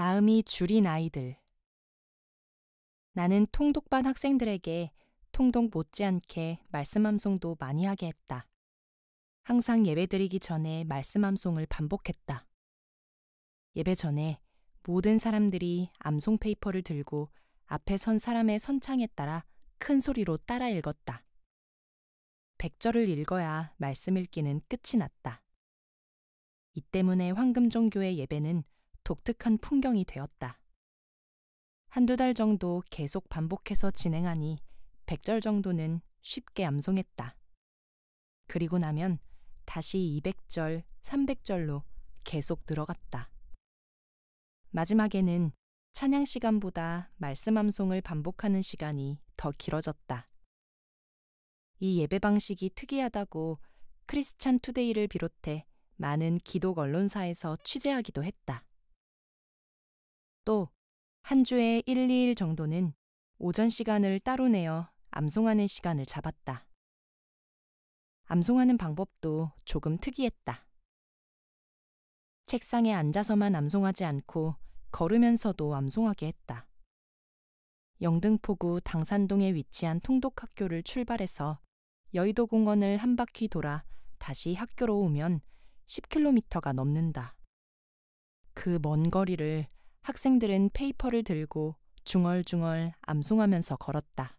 마음이 주린 아이들. 나는 통독반 학생들에게 통독 못지않게 말씀암송도 많이 하게 했다. 항상 예배드리기 전에 말씀암송을 반복했다. 예배 전에 모든 사람들이 암송 페이퍼를 들고 앞에 선 사람의 선창에 따라 큰 소리로 따라 읽었다. 100절을 읽어야 말씀 읽기는 끝이 났다. 이 때문에 황금종교의 예배는 독특한 풍경이 되었다. 한두 달 정도 계속 반복해서 진행하니 100절 정도는 쉽게 암송했다. 그리고 나면 다시 200절, 300절로 계속 늘어갔다. 마지막에는 찬양 시간보다 말씀 암송을 반복하는 시간이 더 길어졌다. 이 예배 방식이 특이하다고 크리스찬 투데이를 비롯해 많은 기독 언론사에서 취재하기도 했다. 또 한 주에 1, 2일 정도는 오전 시간을 따로 내어 암송하는 시간을 잡았다. 암송하는 방법도 조금 특이했다. 책상에 앉아서만 암송하지 않고 걸으면서도 암송하게 했다. 영등포구 당산동에 위치한 통독학교를 출발해서 여의도 공원을 한 바퀴 돌아 다시 학교로 오면 10km가 넘는다. 그 먼 거리를 학생들은 페이퍼를 들고 중얼중얼 암송하면서 걸었다.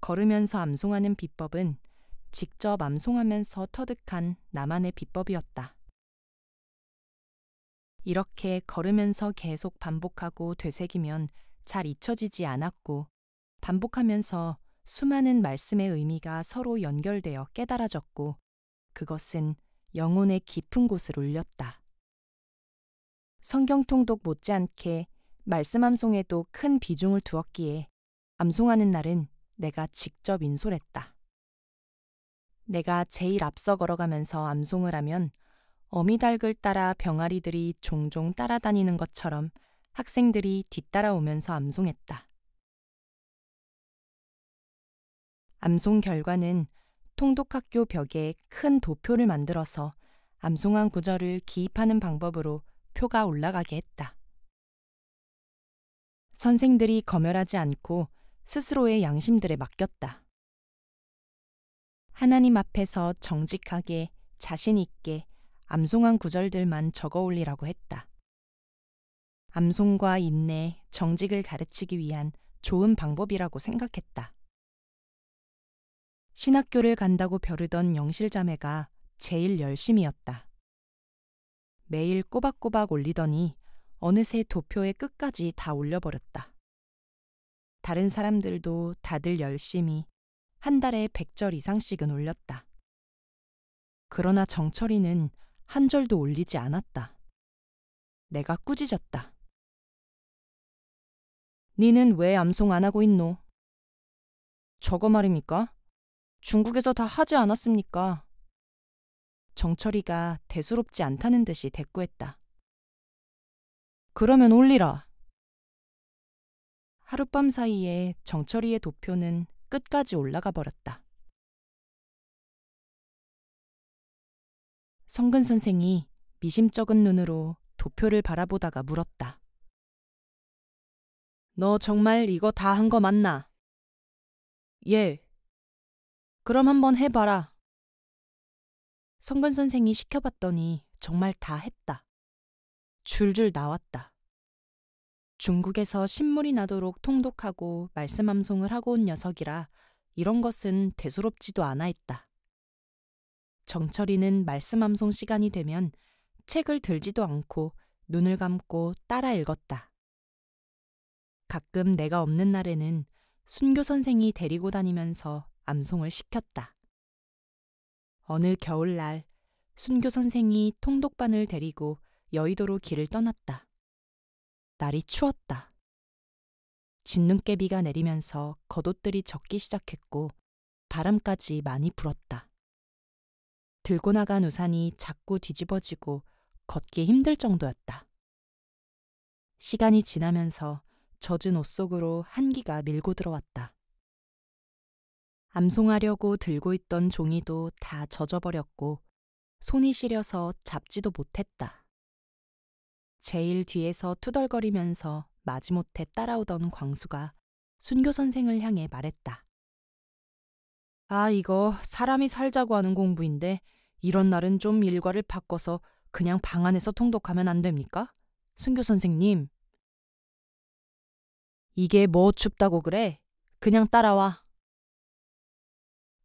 걸으면서 암송하는 비법은 직접 암송하면서 터득한 나만의 비법이었다. 이렇게 걸으면서 계속 반복하고 되새기면 잘 잊혀지지 않았고 반복하면서 수많은 말씀의 의미가 서로 연결되어 깨달아졌고 그것은 영혼의 깊은 곳을 울렸다. 성경 통독 못지않게 말씀 암송에도 큰 비중을 두었기에 암송하는 날은 내가 직접 인솔했다. 내가 제일 앞서 걸어가면서 암송을 하면 어미닭을 따라 병아리들이 종종 따라다니는 것처럼 학생들이 뒤따라오면서 암송했다. 암송 결과는 통독학교 벽에 큰 도표를 만들어서 암송한 구절을 기입하는 방법으로 표가 올라가게 했다. 선생들이 검열하지 않고 스스로의 양심들에 맡겼다. 하나님 앞에서 정직하게 자신 있게 암송한 구절들만 적어 올리라고 했다. 암송과 인내, 정직을 가르치기 위한 좋은 방법이라고 생각했다. 신학교를 간다고 벼르던 영실자매가 제일 열심이었다. 매일 꼬박꼬박 올리더니 어느새 도표의 끝까지 다 올려버렸다. 다른 사람들도 다들 열심히 한 달에 100절 이상씩은 올렸다. 그러나 정철이는 한 절도 올리지 않았다. 내가 꾸짖었다. 니는 왜 암송 안 하고 있노? 저거 말입니까? 중국에서 다 하지 않았습니까? 정철이가 대수롭지 않다는 듯이 대꾸했다. 그러면 올리라. 하룻밤 사이에 정철이의 도표는 끝까지 올라가 버렸다. 성근 선생이 미심쩍은 눈으로 도표를 바라보다가 물었다. 너 정말 이거 다 한 거 맞나? 예. 그럼 한번 해봐라. 성근 선생이 시켜봤더니 정말 다 했다. 줄줄 나왔다. 중국에서 신물이 나도록 통독하고 말씀 암송을 하고 온 녀석이라 이런 것은 대수롭지도 않아 했다. 정철이는 말씀 암송 시간이 되면 책을 들지도 않고 눈을 감고 따라 읽었다. 가끔 내가 없는 날에는 순교 선생이 데리고 다니면서 암송을 시켰다. 어느 겨울날 순교 선생이 통독반을 데리고 여의도로 길을 떠났다. 날이 추웠다. 진눈깨비가 내리면서 겉옷들이 젖기 시작했고 바람까지 많이 불었다. 들고 나간 우산이 자꾸 뒤집어지고 걷기 힘들 정도였다. 시간이 지나면서 젖은 옷 속으로 한기가 밀고 들어왔다. 암송하려고 들고 있던 종이도 다 젖어버렸고 손이 시려서 잡지도 못했다. 제일 뒤에서 투덜거리면서 마지못해 따라오던 광수가 순교 선생을 향해 말했다. 아, 이거 사람이 살자고 하는 공부인데 이런 날은 좀 일과를 바꿔서 그냥 방 안에서 통독하면 안 됩니까? 순교 선생님. 이게 뭐 춥다고 그래? 그냥 따라와.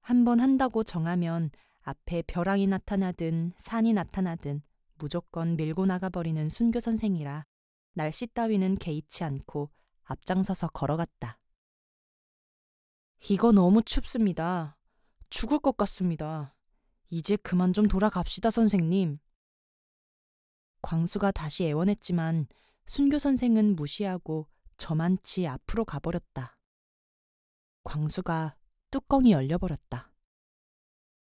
한번 한다고 정하면 앞에 벼랑이 나타나든 산이 나타나든 무조건 밀고 나가버리는 순교 선생이라 날씨 따위는 개의치 않고 앞장서서 걸어갔다. 이거 너무 춥습니다. 죽을 것 같습니다. 이제 그만 좀 돌아갑시다, 선생님. 광수가 다시 애원했지만 순교 선생은 무시하고 저만치 앞으로 가버렸다. 광수가 뚜껑이 열려버렸다.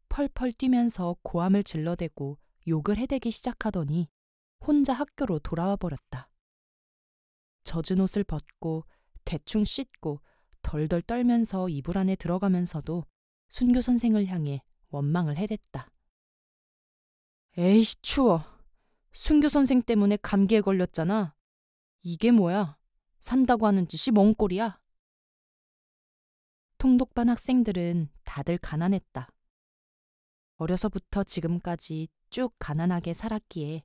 펄펄 뛰면서 고함을 질러대고 욕을 해대기 시작하더니 혼자 학교로 돌아와 버렸다. 젖은 옷을 벗고 대충 씻고 덜덜 떨면서 이불 안에 들어가면서도 순교 선생을 향해 원망을 해댔다. 에이씨, 추워. 순교 선생 때문에 감기에 걸렸잖아. 이게 뭐야? 산다고 하는 짓이 뭔 꼴이야? 통독반 학생들은 다들 가난했다. 어려서부터 지금까지 쭉 가난하게 살았기에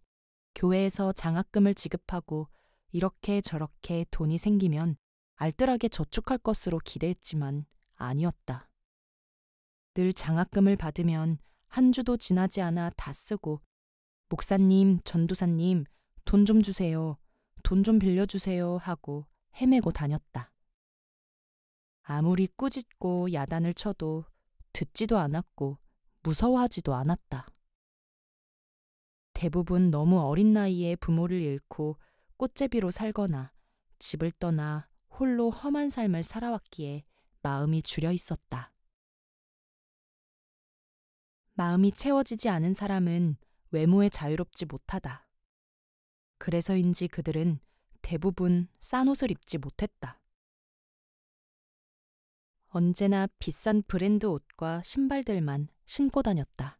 교회에서 장학금을 지급하고 이렇게 저렇게 돈이 생기면 알뜰하게 저축할 것으로 기대했지만 아니었다. 늘 장학금을 받으면 한 주도 지나지 않아 다 쓰고 목사님, 전도사님, 돈 좀 주세요, 돈 좀 빌려주세요 하고 헤매고 다녔다. 아무리 꾸짖고 야단을 쳐도 듣지도 않았고 무서워하지도 않았다. 대부분 너무 어린 나이에 부모를 잃고 꽃제비로 살거나 집을 떠나 홀로 험한 삶을 살아왔기에 마음이 주려 있었다. 마음이 채워지지 않은 사람은 외모에 자유롭지 못하다. 그래서인지 그들은 대부분 싼 옷을 입지 못했다. 언제나 비싼 브랜드 옷과 신발들만 신고 다녔다.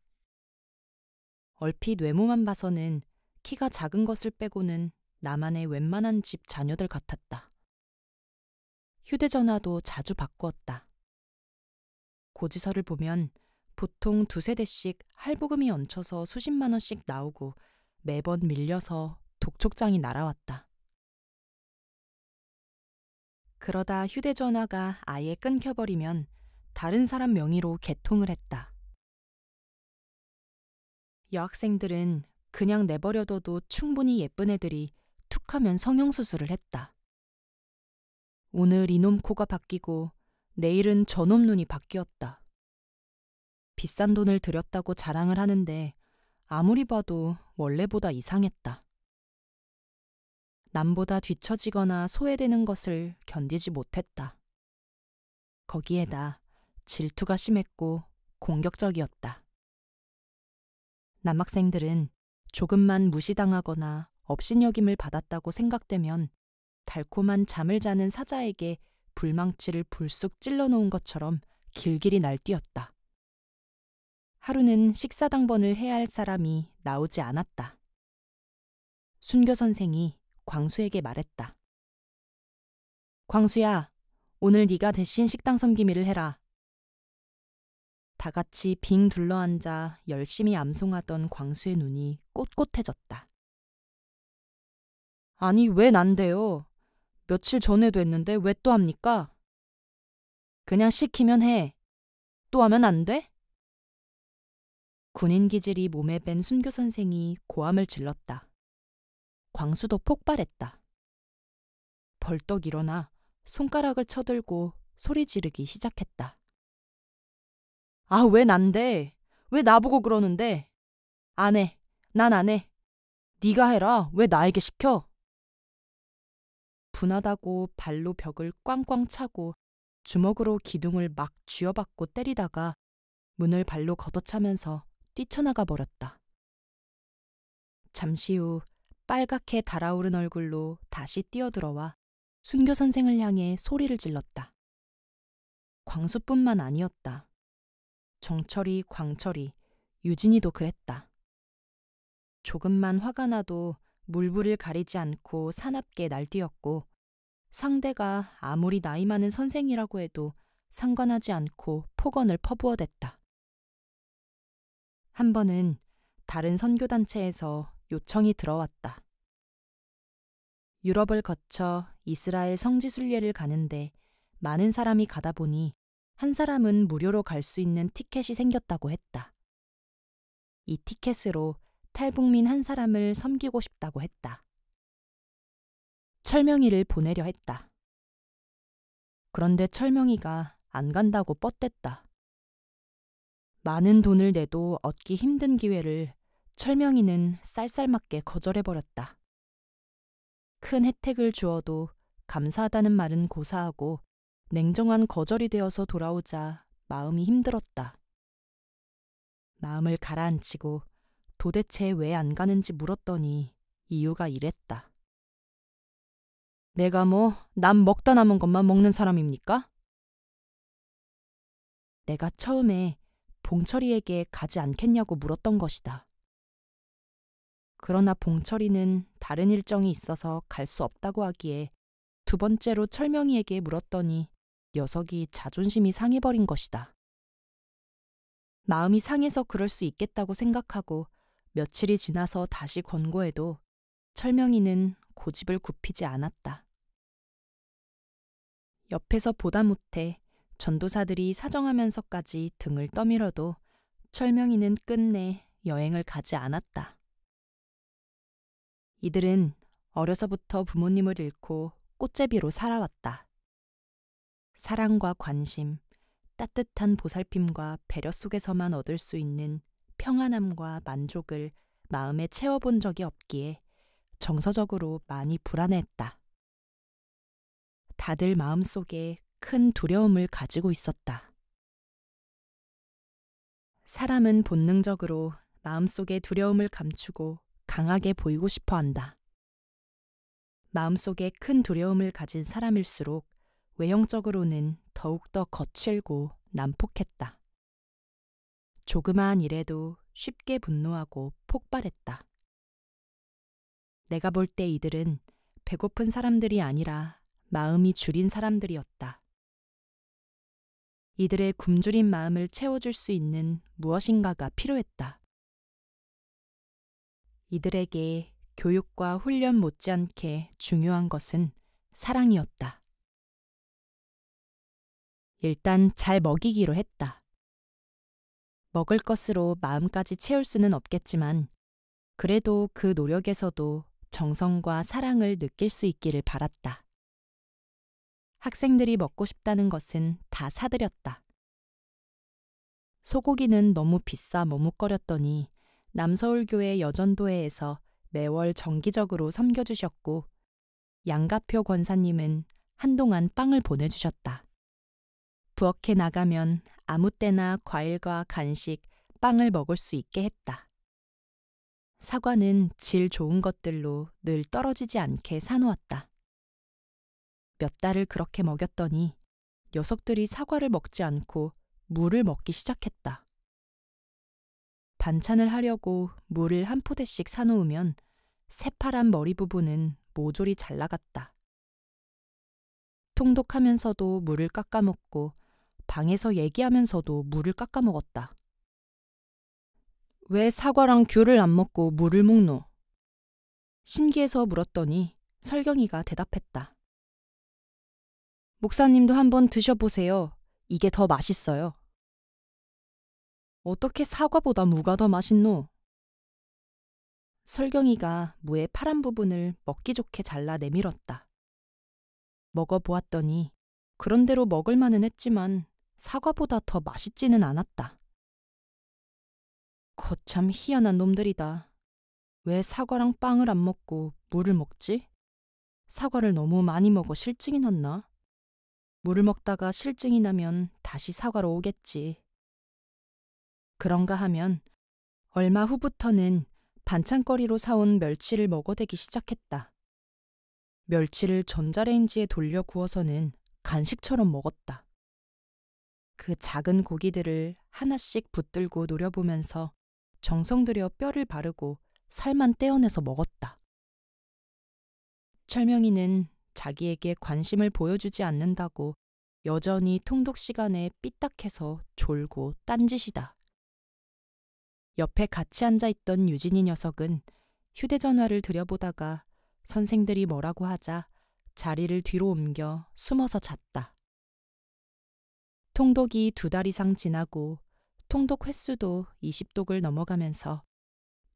얼핏 외모만 봐서는 키가 작은 것을 빼고는 나만의 웬만한 집 자녀들 같았다. 휴대전화도 자주 바꾸었다. 고지서를 보면 보통 두세 대씩 할부금이 얹혀서 수십만 원씩 나오고 매번 밀려서 독촉장이 날아왔다. 그러다 휴대전화가 아예 끊겨버리면 다른 사람 명의로 개통을 했다. 여학생들은 그냥 내버려둬도 충분히 예쁜 애들이 툭하면 성형수술을 했다. 오늘 이놈 코가 바뀌고 내일은 저놈 눈이 바뀌었다. 비싼 돈을 들였다고 자랑을 하는데 아무리 봐도 원래보다 이상했다. 남보다 뒤처지거나 소외되는 것을 견디지 못했다. 거기에다 질투가 심했고 공격적이었다. 남학생들은 조금만 무시당하거나 업신여김을 받았다고 생각되면 달콤한 잠을 자는 사자에게 불망치를 불쑥 찔러놓은 것처럼 길길이 날뛰었다. 하루는 식사당번을 해야 할 사람이 나오지 않았다. 순교 선생이 광수에게 말했다. 광수야, 오늘 네가 대신 식당 섬기미를 해라. 다 같이 빙 둘러앉아 열심히 암송하던 광수의 눈이 꼿꼿해졌다. 아니, 왜 난데요? 며칠 전에도 했는데 왜 또 합니까? 그냥 시키면 해. 또 하면 안 돼? 군인 기질이 몸에 밴 순교 선생이 고함을 질렀다. 광수도 폭발했다. 벌떡 일어나 손가락을 쳐들고 소리 지르기 시작했다. 아, 왜 난데? 왜 나보고 그러는데? 안 해. 난 안 해. 네가 해라. 왜 나에게 시켜? 분하다고 발로 벽을 꽝꽝 차고 주먹으로 기둥을 막 쥐어박고 때리다가 문을 발로 걷어차면서 뛰쳐나가 버렸다. 잠시 후 빨갛게 달아오른 얼굴로 다시 뛰어들어와 순교 선생을 향해 소리를 질렀다. 광수뿐만 아니었다. 정철이, 광철이, 유진이도 그랬다. 조금만 화가 나도 물불을 가리지 않고 사납게 날뛰었고 상대가 아무리 나이 많은 선생이라고 해도 상관하지 않고 폭언을 퍼부어댔다. 한 번은 다른 선교단체에서 요청이 들어왔다. 유럽을 거쳐 이스라엘 성지순례를 가는데 많은 사람이 가다 보니 한 사람은 무료로 갈 수 있는 티켓이 생겼다고 했다. 이 티켓으로 탈북민 한 사람을 섬기고 싶다고 했다. 철명이를 보내려 했다. 그런데 철명이가 안 간다고 뻗댔다. 많은 돈을 내도 얻기 힘든 기회를 철명이는 쌀쌀맞게 거절해버렸다. 큰 혜택을 주어도 감사하다는 말은 고사하고 냉정한 거절이 되어서 돌아오자 마음이 힘들었다. 마음을 가라앉히고 도대체 왜 안 가는지 물었더니 이유가 이랬다. 내가 뭐 남 먹다 남은 것만 먹는 사람입니까? 내가 처음에 봉철이에게 가지 않겠냐고 물었던 것이다. 그러나 봉철이는 다른 일정이 있어서 갈 수 없다고 하기에 두 번째로 철명이에게 물었더니 녀석이 자존심이 상해버린 것이다. 마음이 상해서 그럴 수 있겠다고 생각하고 며칠이 지나서 다시 권고해도 철명이는 고집을 굽히지 않았다. 옆에서 보다 못해 전도사들이 사정하면서까지 등을 떠밀어도 철명이는 끝내 여행을 가지 않았다. 이들은 어려서부터 부모님을 잃고 꽃제비로 살아왔다. 사랑과 관심, 따뜻한 보살핌과 배려 속에서만 얻을 수 있는 평안함과 만족을 마음에 채워본 적이 없기에 정서적으로 많이 불안해했다. 다들 마음속에 큰 두려움을 가지고 있었다. 사람은 본능적으로 마음속에 두려움을 감추고 강하게 보이고 싶어 한다. 마음속에 큰 두려움을 가진 사람일수록 외형적으로는 더욱더 거칠고 난폭했다. 조그마한 일에도 쉽게 분노하고 폭발했다. 내가 볼 때 이들은 배고픈 사람들이 아니라 마음이 줄인 사람들이었다. 이들의 굶주린 마음을 채워줄 수 있는 무엇인가가 필요했다. 이들에게 교육과 훈련 못지않게 중요한 것은 사랑이었다. 일단 잘 먹이기로 했다. 먹을 것으로 마음까지 채울 수는 없겠지만 그래도 그 노력에서도 정성과 사랑을 느낄 수 있기를 바랐다. 학생들이 먹고 싶다는 것은 다 사드렸다. 소고기는 너무 비싸 머뭇거렸더니 남서울교회 여전도회에서 매월 정기적으로 섬겨주셨고 양가표 권사님은 한동안 빵을 보내주셨다. 부엌에 나가면 아무 때나 과일과 간식, 빵을 먹을 수 있게 했다. 사과는 질 좋은 것들로 늘 떨어지지 않게 사놓았다. 몇 달을 그렇게 먹였더니 녀석들이 사과를 먹지 않고 물을 먹기 시작했다. 반찬을 하려고 물을 한 포대씩 사놓으면 새파란 머리 부분은 모조리 잘 나갔다. 통독하면서도 물을 깎아먹고 방에서 얘기하면서도 물을 깎아먹었다. 왜 사과랑 귤을 안 먹고 물을 먹노? 신기해서 물었더니 설경이가 대답했다. 목사님도 한번 드셔보세요. 이게 더 맛있어요. 어떻게 사과보다 무가 더 맛있노? 설경이가 무의 파란 부분을 먹기 좋게 잘라 내밀었다. 먹어보았더니 그런대로 먹을 만은 했지만 사과보다 더 맛있지는 않았다. 거참 희한한 놈들이다. 왜 사과랑 빵을 안 먹고 물을 먹지? 사과를 너무 많이 먹어 실증이 났나? 물을 먹다가 실증이 나면 다시 사과로 오겠지. 그런가 하면 얼마 후부터는 반찬거리로 사온 멸치를 먹어대기 시작했다. 멸치를 전자레인지에 돌려 구워서는 간식처럼 먹었다. 그 작은 고기들을 하나씩 붙들고 노려보면서 정성 들여 뼈를 바르고 살만 떼어내서 먹었다. 철명이는 자기에게 관심을 보여주지 않는다고 여전히 통독 시간에 삐딱해서 졸고 딴짓이다. 옆에 같이 앉아있던 유진이 녀석은 휴대전화를 들여보다가 선생들이 뭐라고 하자 자리를 뒤로 옮겨 숨어서 잤다. 통독이 2달 이상 지나고 통독 횟수도 20독을 넘어가면서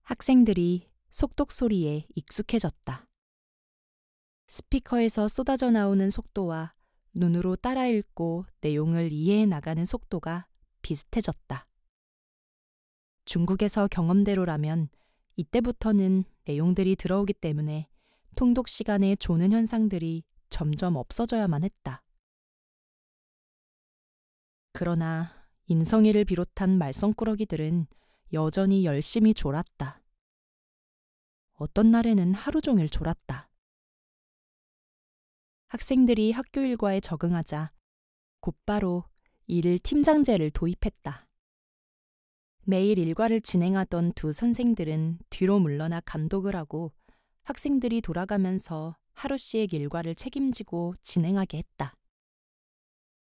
학생들이 속독 소리에 익숙해졌다. 스피커에서 쏟아져 나오는 속도와 눈으로 따라 읽고 내용을 이해해 나가는 속도가 비슷해졌다. 중국에서 경험대로라면 이때부터는 내용들이 들어오기 때문에 통독 시간에 조는 현상들이 점점 없어져야만 했다. 그러나 인성이를 비롯한 말썽꾸러기들은 여전히 열심히 졸았다. 어떤 날에는 하루 종일 졸았다. 학생들이 학교 일과에 적응하자 곧바로 일 팀장제를 도입했다. 매일 일과를 진행하던 2 선생들은 뒤로 물러나 감독을 하고 학생들이 돌아가면서 하루씩 일과를 책임지고 진행하게 했다.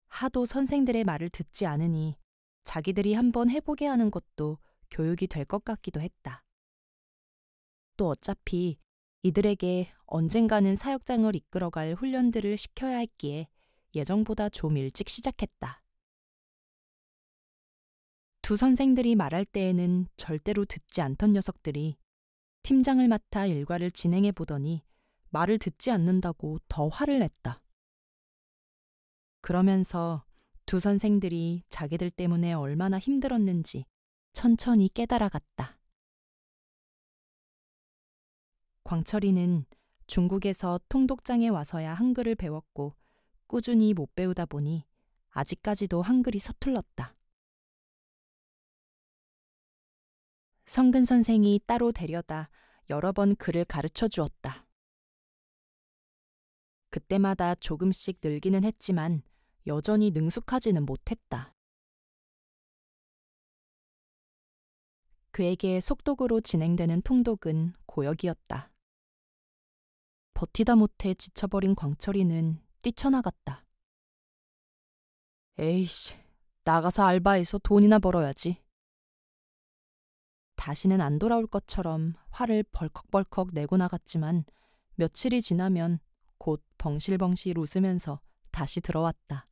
하도 선생들의 말을 듣지 않으니 자기들이 한번 해보게 하는 것도 교육이 될 것 같기도 했다. 또 어차피 이들에게 언젠가는 사역장을 이끌어갈 훈련들을 시켜야 했기에 예정보다 좀 일찍 시작했다. 2 선생들이 말할 때에는 절대로 듣지 않던 녀석들이 팀장을 맡아 일과를 진행해 보더니 말을 듣지 않는다고 더 화를 냈다. 그러면서 2 선생들이 자기들 때문에 얼마나 힘들었는지 천천히 깨달아갔다. 광철이는 중국에서 통독장에 와서야 한글을 배웠고 꾸준히 못 배우다 보니 아직까지도 한글이 서툴렀다. 성근 선생이 따로 데려다 여러 번 글을 가르쳐 주었다. 그때마다 조금씩 늘기는 했지만 여전히 능숙하지는 못했다. 그에게 속독으로 진행되는 통독은 고역이었다. 버티다 못해 지쳐버린 광철이는 뛰쳐나갔다. 에이씨, 나가서 알바해서 돈이나 벌어야지. 다시는 안 돌아올 것처럼 화를 벌컥벌컥 내고 나갔지만 며칠이 지나면 곧 벙실벙실 웃으면서 다시 들어왔다.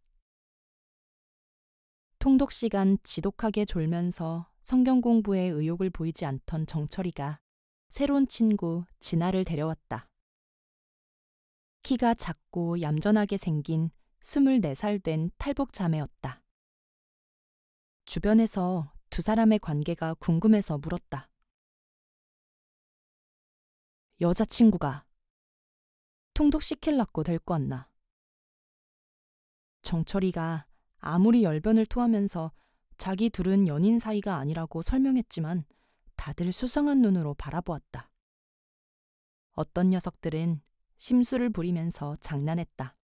통독 시간 지독하게 졸면서 성경 공부에 의욕을 보이지 않던 정철이가 새로운 친구 진아를 데려왔다. 키가 작고 얌전하게 생긴 24살 된 탈북 자매였다. 주변에서 2 사람의 관계가 궁금해서 물었다. 여자친구가 통독시킬라고 데리고 왔나? 정철이가 아무리 열변을 토하면서 자기 둘은 연인 사이가 아니라고 설명했지만 다들 수상한 눈으로 바라보았다. 어떤 녀석들은 심술을 부리면서 장난했다.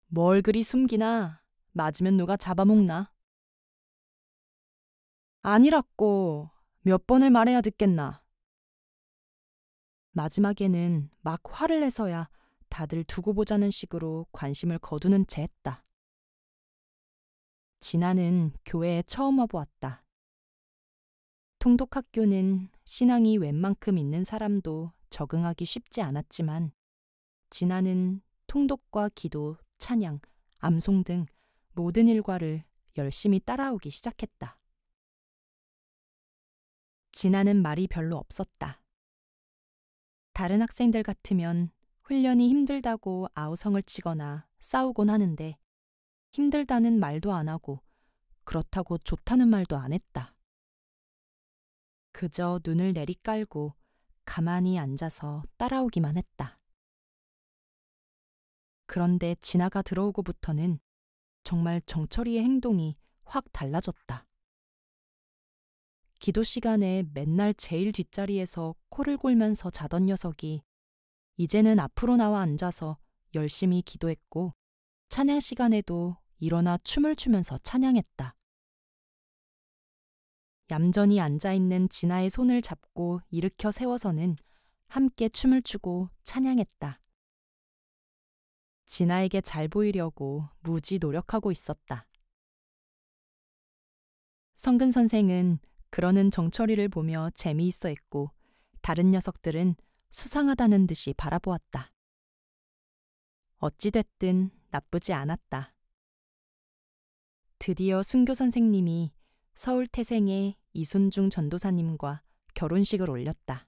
뭘 그리 숨기나? 맞으면 누가 잡아먹나? 아니라고 몇 번을 말해야 듣겠나? 마지막에는 막 화를 내서야 다들 두고 보자는 식으로 관심을 거두는 채 했다. 진아는 교회에 처음 와보았다. 통독학교는 신앙이 웬만큼 있는 사람도 적응하기 쉽지 않았지만 진아는 통독과 기도, 찬양, 암송 등 모든 일과를 열심히 따라오기 시작했다. 진아는 말이 별로 없었다. 다른 학생들 같으면 훈련이 힘들다고 아우성을 치거나 싸우곤 하는데 힘들다는 말도 안 하고 그렇다고 좋다는 말도 안 했다. 그저 눈을 내리깔고 가만히 앉아서 따라오기만 했다. 그런데 진아가 들어오고부터는 정말 정철이의 행동이 확 달라졌다. 기도 시간에 맨날 제일 뒷자리에서 코를 골면서 자던 녀석이 이제는 앞으로 나와 앉아서 열심히 기도했고 찬양 시간에도 일어나 춤을 추면서 찬양했다. 얌전히 앉아있는 진아의 손을 잡고 일으켜 세워서는 함께 춤을 추고 찬양했다. 진아에게 잘 보이려고 무지 노력하고 있었다. 성근 선생은 그러는 정철이를 보며 재미있어 했고 다른 녀석들은 수상하다는 듯이 바라보았다. 어찌됐든 나쁘지 않았다. 드디어 순교 선생님이 서울 태생의 이순중 전도사님과 결혼식을 올렸다.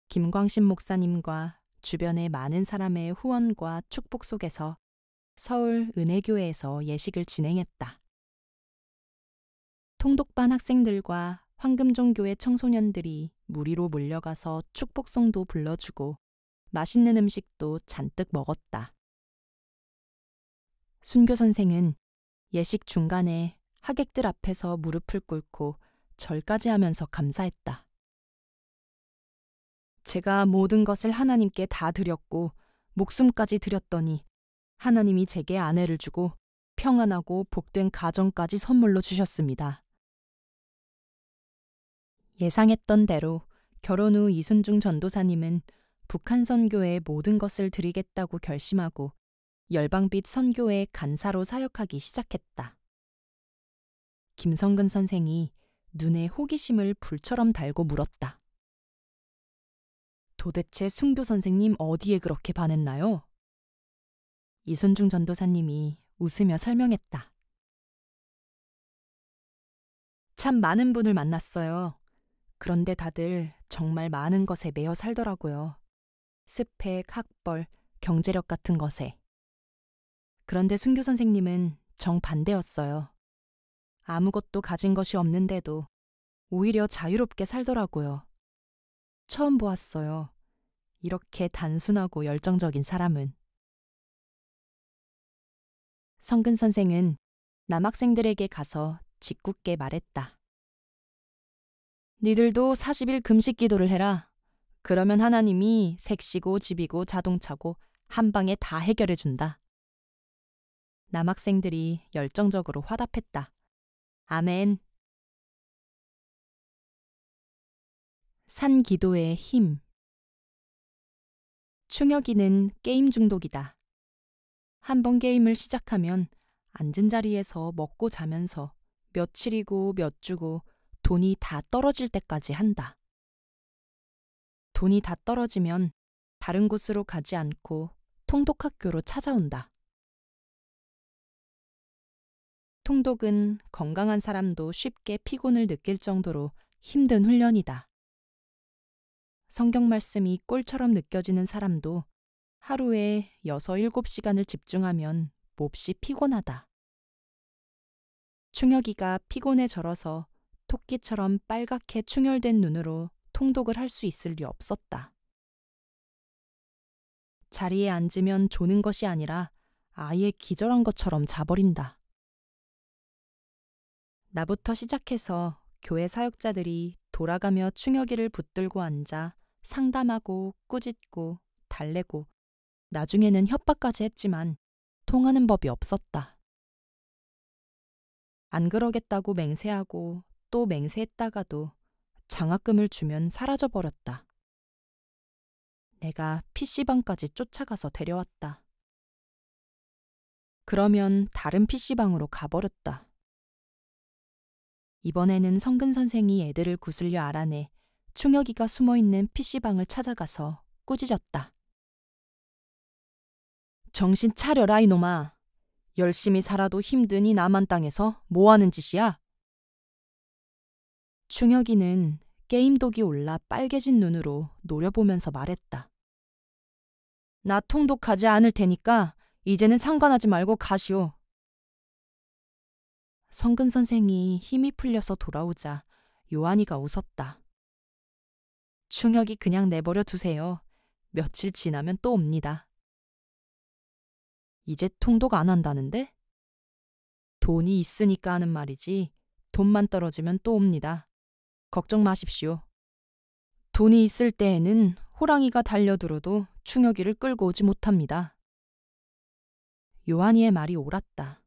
김광신 목사님과 주변의 많은 사람의 후원과 축복 속에서 서울 은혜교회에서 예식을 진행했다. 통독반 학생들과 황금종교회 청소년들이 무리로 몰려가서 축복송도 불러주고 맛있는 음식도 잔뜩 먹었다. 순교 선생은 예식 중간에 하객들 앞에서 무릎을 꿇고 절까지 하면서 감사했다. 제가 모든 것을 하나님께 다 드렸고 목숨까지 드렸더니 하나님이 제게 아내를 주고 평안하고 복된 가정까지 선물로 주셨습니다. 예상했던 대로 결혼 후 이순중 전도사님은 북한 선교에 모든 것을 드리겠다고 결심하고 열방빛 선교회 간사로 사역하기 시작했다. 김성근 선생이 눈에 호기심을 불처럼 달고 물었다. 도대체 순교 선생님 어디에 그렇게 반했나요? 이순중 전도사님이 웃으며 설명했다. 참 많은 분을 만났어요. 그런데 다들 정말 많은 것에 매여 살더라고요. 스펙, 학벌, 경제력 같은 것에. 그런데 순교 선생님은 정반대였어요. 아무것도 가진 것이 없는데도 오히려 자유롭게 살더라고요. 처음 보았어요. 이렇게 단순하고 열정적인 사람은. 성근 선생은 남학생들에게 가서 짓궂게 말했다. 니들도 40일 금식 기도를 해라. 그러면 하나님이 색시고 집이고 자동차고 한 방에 다 해결해 준다. 남학생들이 열정적으로 화답했다. 아멘. 산 기도의 힘. 충혁이는 게임 중독이다. 한번 게임을 시작하면 앉은 자리에서 먹고 자면서 며칠이고 몇 주고 돈이 다 떨어질 때까지 한다. 돈이 다 떨어지면 다른 곳으로 가지 않고 통독학교로 찾아온다. 통독은 건강한 사람도 쉽게 피곤을 느낄 정도로 힘든 훈련이다. 성경 말씀이 꿀처럼 느껴지는 사람도 하루에 6, 7시간을 집중하면 몹시 피곤하다. 충혁이가 피곤에 절어서 토끼처럼 빨갛게 충혈된 눈으로 통독을 할 수 있을 리 없었다. 자리에 앉으면 조는 것이 아니라 아예 기절한 것처럼 자버린다. 나부터 시작해서 교회 사역자들이 돌아가며 충혁이를 붙들고 앉아 상담하고 꾸짖고 달래고 나중에는 협박까지 했지만 통하는 법이 없었다. 안 그러겠다고 맹세하고 또 맹세했다가도 장학금을 주면 사라져버렸다. 내가 PC방까지 쫓아가서 데려왔다. 그러면 다른 PC방으로 가버렸다. 이번에는 성근 선생이 애들을 구슬려 알아내 충혁이가 숨어있는 PC방을 찾아가서 꾸짖었다. 정신 차려라 이놈아. 열심히 살아도 힘든 이 남한 땅에서 뭐하는 짓이야? 충혁이는 게임독이 올라 빨개진 눈으로 노려보면서 말했다. 나 통독하지 않을 테니까 이제는 상관하지 말고 가시오. 성근 선생이 힘이 풀려서 돌아오자 요한이가 웃었다. 충혁이 그냥 내버려 두세요. 며칠 지나면 또 옵니다. 이제 통독 안 한다는데? 돈이 있으니까 하는 말이지 돈만 떨어지면 또 옵니다. 걱정 마십시오. 돈이 있을 때에는 호랑이가 달려들어도 충혁이를 끌고 오지 못합니다. 요한이의 말이 옳았다.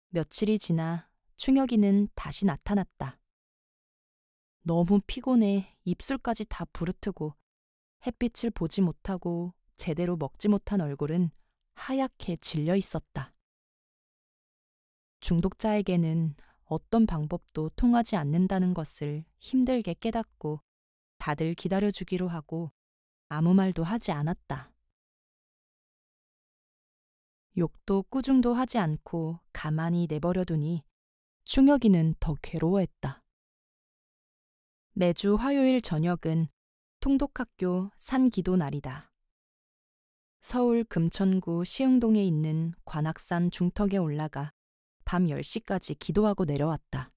며칠이 지나 충혁이는 다시 나타났다. 너무 피곤해 입술까지 다 부르트고 햇빛을 보지 못하고 제대로 먹지 못한 얼굴은 하얗게 질려 있었다. 중독자에게는 어떤 방법도 통하지 않는다는 것을 힘들게 깨닫고 다들 기다려주기로 하고 아무 말도 하지 않았다. 욕도 꾸중도 하지 않고 가만히 내버려두니 충혁이는 더 괴로워했다. 매주 화요일 저녁은 통독학교 산기도 날이다. 서울 금천구 시흥동에 있는 관악산 중턱에 올라가 밤 10시까지 기도하고 내려왔다.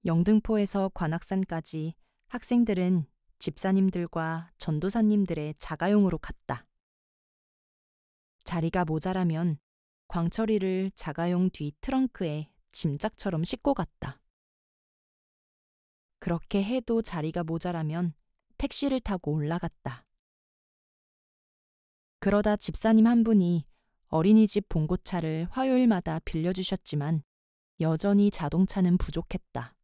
영등포에서 관악산까지 학생들은 집사님들과 전도사님들의 자가용으로 갔다. 자리가 모자라면 광철이를 자가용 뒤 트렁크에 짐짝처럼 싣고 갔다. 그렇게 해도 자리가 모자라면 택시를 타고 올라갔다. 그러다 집사님 한 분이 어린이집 봉고차를 화요일마다 빌려주셨지만 여전히 자동차는 부족했다.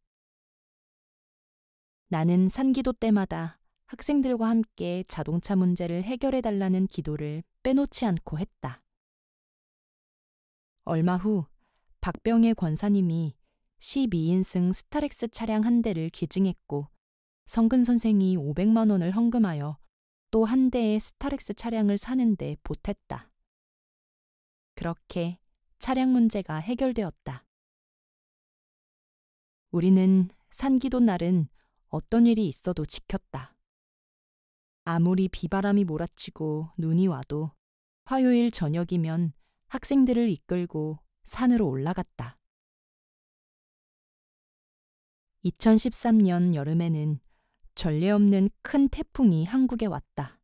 나는 산기도 때마다 학생들과 함께 자동차 문제를 해결해달라는 기도를 빼놓지 않고 했다. 얼마 후 박병혜 권사님이 12인승 스타렉스 차량 한 대를 기증했고 성근 선생이 500만 원을 헌금하여 또 한 대의 스타렉스 차량을 사는 데 보탰다. 그렇게 차량 문제가 해결되었다. 우리는 산기도 날은 어떤 일이 있어도 지켰다. 아무리 비바람이 몰아치고 눈이 와도 화요일 저녁이면 학생들을 이끌고 산으로 올라갔다. 2013년 여름에는 전례 없는 큰 태풍이 한국에 왔다.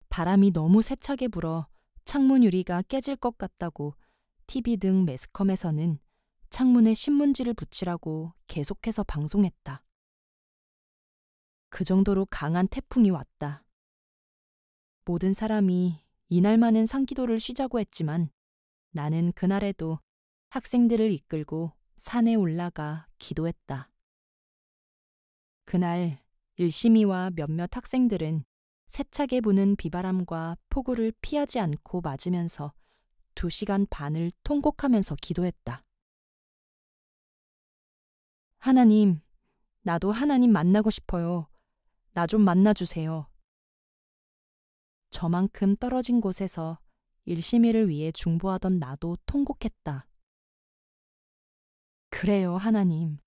바람이 너무 세차게 불어 창문 유리가 깨질 것 같다고 TV 등 매스컴에서는 창문에 신문지를 붙이라고 계속해서 방송했다. 그 정도로 강한 태풍이 왔다. 모든 사람이 이날만은 산기도를 쉬자고 했지만 나는 그날에도 학생들을 이끌고 산에 올라가 기도했다. 그날 일심이와 몇몇 학생들은 세차게 부는 비바람과 폭우를 피하지 않고 맞으면서 2시간 반을 통곡하면서 기도했다. 하나님, 나도 하나님 만나고 싶어요. 나 좀 만나주세요. 저만큼 떨어진 곳에서 일심이를 위해 중보하던 나도 통곡했다. 그래요, 하나님.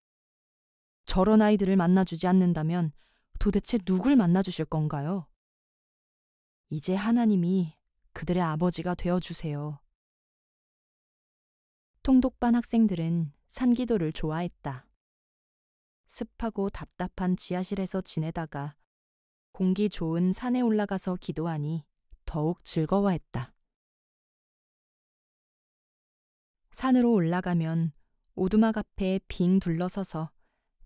저런 아이들을 만나주지 않는다면 도대체 누굴 만나주실 건가요? 이제 하나님이 그들의 아버지가 되어주세요. 통독반 학생들은 산기도를 좋아했다. 습하고 답답한 지하실에서 지내다가 공기 좋은 산에 올라가서 기도하니 더욱 즐거워했다. 산으로 올라가면 오두막 앞에 빙 둘러서서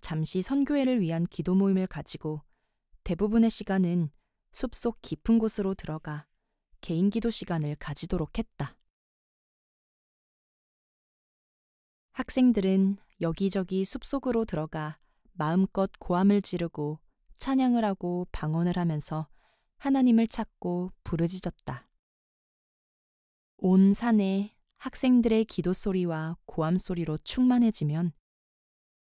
잠시 선교회를 위한 기도 모임을 가지고 대부분의 시간은 숲속 깊은 곳으로 들어가 개인 기도 시간을 가지도록 했다. 학생들은 여기저기 숲속으로 들어가 마음껏 고함을 지르고 찬양을 하고 방언을 하면서 하나님을 찾고 부르짖었다. 온 산에 학생들의 기도 소리와 고함 소리로 충만해지면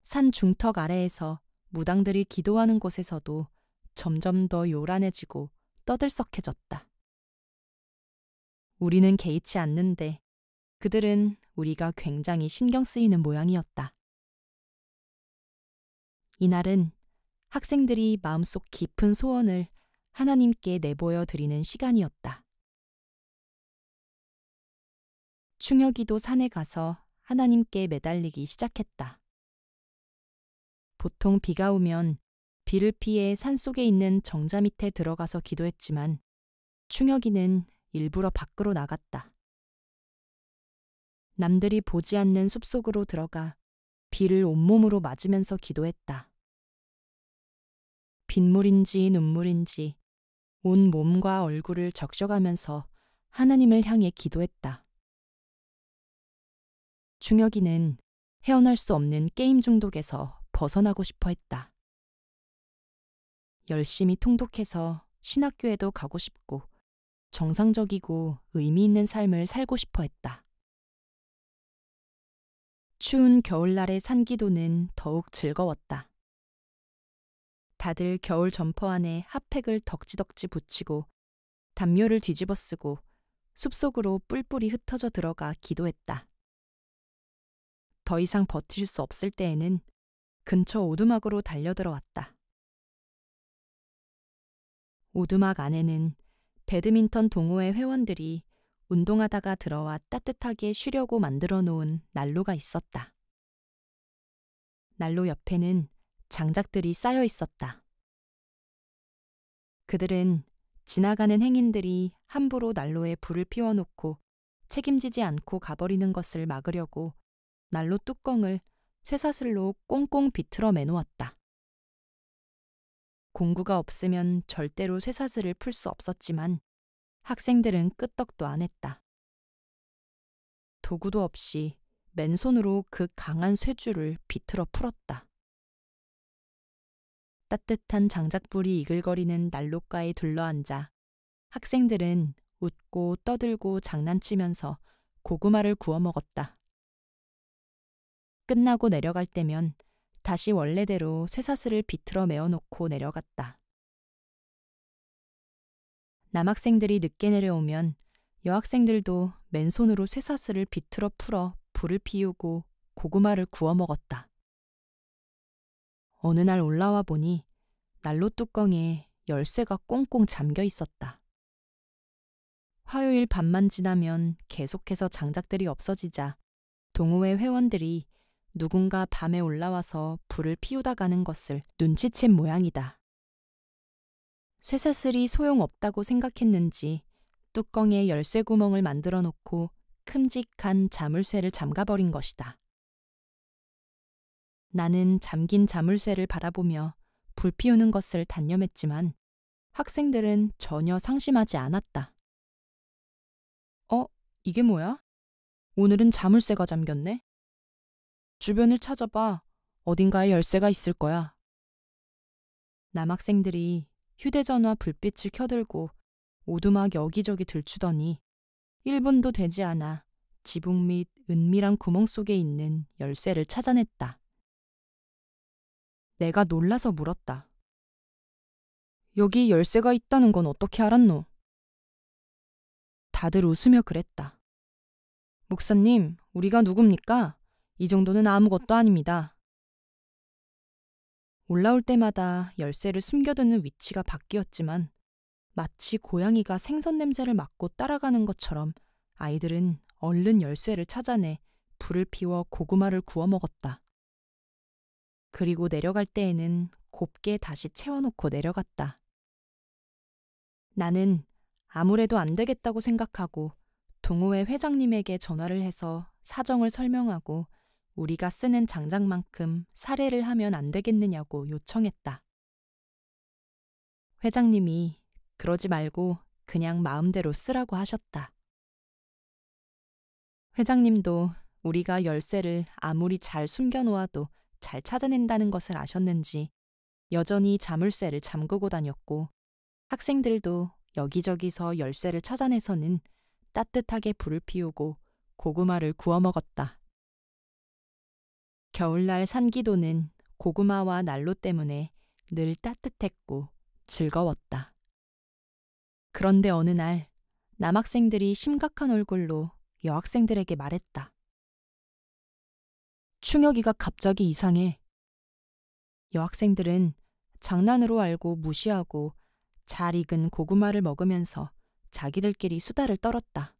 산 중턱 아래에서 무당들이 기도하는 곳에서도 점점 더 요란해지고 떠들썩해졌다. 우리는 개의치 않는데 그들은 우리가 굉장히 신경 쓰이는 모양이었다. 이날은 학생들이 마음속 깊은 소원을 하나님께 내보여 드리는 시간이었다. 충혁이도 산에 가서 하나님께 매달리기 시작했다. 보통 비가 오면 비를 피해 산속에 있는 정자 밑에 들어가서 기도했지만 충혁이는 일부러 밖으로 나갔다. 남들이 보지 않는 숲속으로 들어가 비를 온몸으로 맞으면서 기도했다. 빗물인지 눈물인지 온 몸과 얼굴을 적셔가면서 하나님을 향해 기도했다. 충혁이는 헤어날 수 없는 게임 중독에서 벗어나고 싶어 했다. 열심히 통독해서 신학교에도 가고 싶고 정상적이고 의미 있는 삶을 살고 싶어 했다. 추운 겨울날의 산기도는 더욱 즐거웠다. 다들 겨울 점퍼 안에 핫팩을 덕지덕지 붙이고 담요를 뒤집어 쓰고 숲속으로 뿔뿔이 흩어져 들어가 기도했다. 더 이상 버틸 수 없을 때에는 근처 오두막으로 달려들어왔다. 오두막 안에는 배드민턴 동호회 회원들이 운동하다가 들어와 따뜻하게 쉬려고 만들어 놓은 난로가 있었다. 난로 옆에는 장작들이 쌓여 있었다. 그들은 지나가는 행인들이 함부로 난로에 불을 피워놓고 책임지지 않고 가버리는 것을 막으려고 난로 뚜껑을 쇠사슬로 꽁꽁 비틀어 매놓았다. 공구가 없으면 절대로 쇠사슬을 풀 수 없었지만 학생들은 끄떡도 안 했다. 도구도 없이 맨손으로 그 강한 쇠줄을 비틀어 풀었다. 따뜻한 장작불이 이글거리는 난로가에 둘러앉아 학생들은 웃고 떠들고 장난치면서 고구마를 구워 먹었다. 끝나고 내려갈 때면 다시 원래대로 쇠사슬을 비틀어 메어놓고 내려갔다. 남학생들이 늦게 내려오면 여학생들도 맨손으로 쇠사슬을 비틀어 풀어 불을 피우고 고구마를 구워 먹었다. 어느 날 올라와 보니 난로 뚜껑에 열쇠가 꽁꽁 잠겨 있었다. 화요일 밤만 지나면 계속해서 장작들이 없어지자 동호회 회원들이 누군가 밤에 올라와서 불을 피우다 가는 것을 눈치챈 모양이다. 쇠사슬이 소용없다고 생각했는지 뚜껑에 열쇠 구멍을 만들어 놓고 큼직한 자물쇠를 잠가버린 것이다. 나는 잠긴 자물쇠를 바라보며 불 피우는 것을 단념했지만 학생들은 전혀 상심하지 않았다. 이게 뭐야? 오늘은 자물쇠가 잠겼네? 주변을 찾아봐. 어딘가에 열쇠가 있을 거야. 남학생들이 휴대전화 불빛을 켜들고 오두막 여기저기 들추더니 1분도 되지 않아 지붕 밑 은밀한 구멍 속에 있는 열쇠를 찾아냈다. 내가 놀라서 물었다. 여기 열쇠가 있다는 건 어떻게 알았노? 다들 웃으며 그랬다. 목사님, 우리가 누굽니까? 이 정도는 아무것도 아닙니다. 올라올 때마다 열쇠를 숨겨두는 위치가 바뀌었지만 마치 고양이가 생선 냄새를 맡고 따라가는 것처럼 아이들은 얼른 열쇠를 찾아내 불을 피워 고구마를 구워 먹었다. 그리고 내려갈 때에는 곱게 다시 채워놓고 내려갔다. 나는 아무래도 안 되겠다고 생각하고 동호회 회장님에게 전화를 해서 사정을 설명하고 우리가 쓰는 장작만큼 살해를 하면 안 되겠느냐고 요청했다. 회장님이 그러지 말고 그냥 마음대로 쓰라고 하셨다. 회장님도 우리가 열쇠를 아무리 잘 숨겨놓아도 잘 찾아낸다는 것을 아셨는지 여전히 자물쇠를 잠그고 다녔고 학생들도 여기저기서 열쇠를 찾아내서는 따뜻하게 불을 피우고 고구마를 구워 먹었다. 겨울날 산기도는 고구마와 난로 때문에 늘 따뜻했고 즐거웠다. 그런데 어느 날 남학생들이 심각한 얼굴로 여학생들에게 말했다. 충혁이가 갑자기 이상해. 여학생들은 장난으로 알고 무시하고 잘 익은 고구마를 먹으면서 자기들끼리 수다를 떨었다.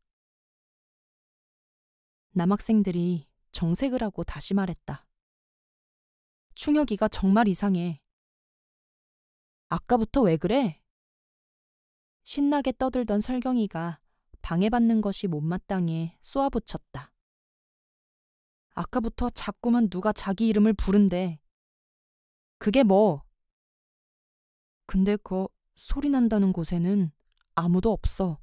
남학생들이 정색을 하고 다시 말했다. 충혁이가 정말 이상해. 아까부터 왜 그래? 신나게 떠들던 설경이가 방해받는 것이 못마땅해 쏘아붙였다. 아까부터 자꾸만 누가 자기 이름을 부른대. 그게 뭐? 근데 소리 난다는 곳에는 아무도 없어.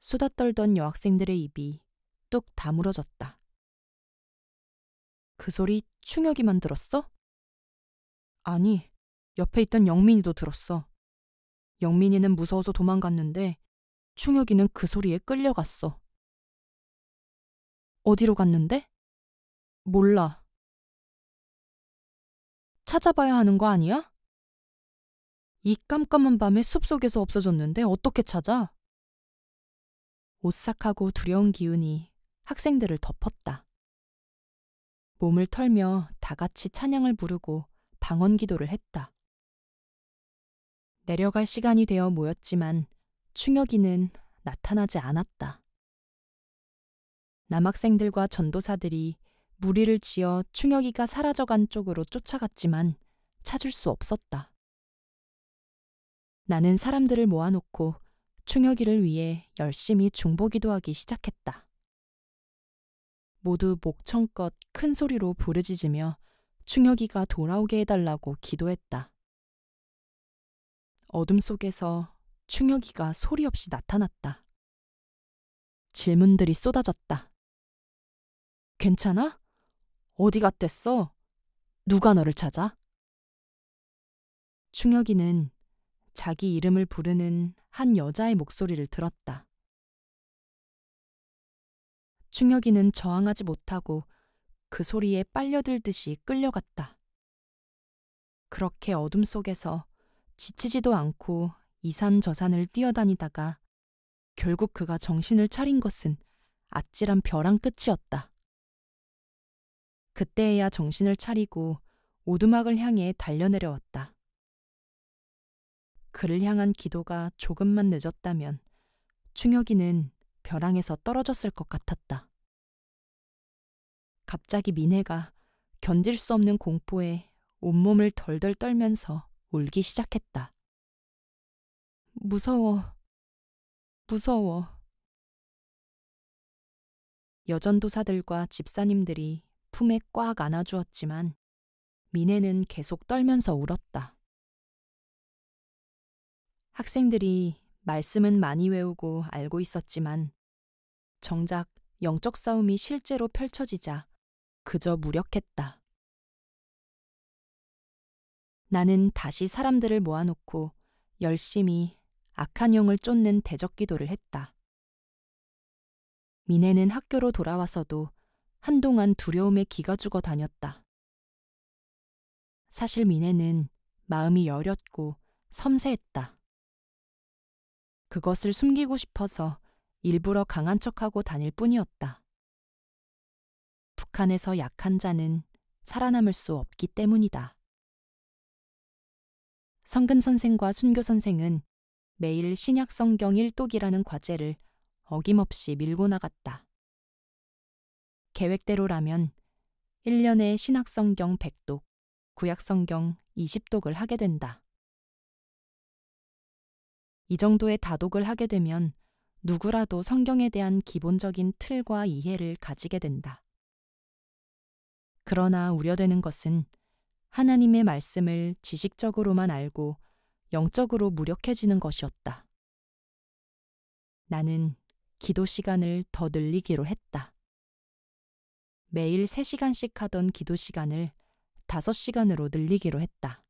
수다 떨던 여학생들의 입이 뚝 다물어졌다. 그 소리 충혁이만 들었어? 아니, 옆에 있던 영민이도 들었어. 영민이는 무서워서 도망갔는데 충혁이는 그 소리에 끌려갔어. 어디로 갔는데? 몰라. 찾아봐야 하는 거 아니야? 이 깜깜한 밤에 숲속에서 없어졌는데 어떻게 찾아? 오싹하고 두려운 기운이 학생들을 덮었다. 몸을 털며 다 같이 찬양을 부르고 방언 기도를 했다. 내려갈 시간이 되어 모였지만 충혁이는 나타나지 않았다. 남학생들과 전도사들이 무리를 지어 충혁이가 사라져간 쪽으로 쫓아갔지만 찾을 수 없었다. 나는 사람들을 모아놓고 충혁이를 위해 열심히 중보기도하기 시작했다. 모두 목청껏 큰 소리로 부르짖으며 충혁이가 돌아오게 해달라고 기도했다. 어둠 속에서 충혁이가 소리 없이 나타났다. 질문들이 쏟아졌다. 괜찮아? 어디 갔댔어? 누가 너를 찾아? 충혁이는 자기 이름을 부르는 한 여자의 목소리를 들었다. 충혁이는 저항하지 못하고 그 소리에 빨려들듯이 끌려갔다. 그렇게 어둠 속에서 지치지도 않고 이산저산을 뛰어다니다가 결국 그가 정신을 차린 것은 아찔한 벼랑 끝이었다. 그때에야 정신을 차리고 오두막을 향해 달려내려왔다. 그를 향한 기도가 조금만 늦었다면 충혁이는 벼랑에서 떨어졌을 것 같았다. 갑자기 미네가 견딜 수 없는 공포에 온몸을 덜덜 떨면서 울기 시작했다. 무서워, 무서워. 여전도사들과 집사님들이 품에 꽉 안아주었지만 미네는 계속 떨면서 울었다. 학생들이 말씀은 많이 외우고 알고 있었지만 정작 영적 싸움이 실제로 펼쳐지자 그저 무력했다. 나는 다시 사람들을 모아놓고 열심히 악한 영을 쫓는 대적기도를 했다. 미네는 학교로 돌아와서도 한동안 두려움에 기가 죽어 다녔다. 사실 미네는 마음이 여렸고 섬세했다. 그것을 숨기고 싶어서 일부러 강한 척하고 다닐 뿐이었다. 북한에서 약한 자는 살아남을 수 없기 때문이다. 성근 선생과 순교 선생은 매일 신약성경 1독이라는 과제를 어김없이 밀고 나갔다. 계획대로라면 1년에 신약성경 100독, 구약성경 20독을 하게 된다. 이 정도의 다독을 하게 되면 누구라도 성경에 대한 기본적인 틀과 이해를 가지게 된다. 그러나 우려되는 것은 하나님의 말씀을 지식적으로만 알고 영적으로 무력해지는 것이었다. 나는 기도 시간을 더 늘리기로 했다. 매일 3시간씩 하던 기도 시간을 5시간으로 늘리기로 했다.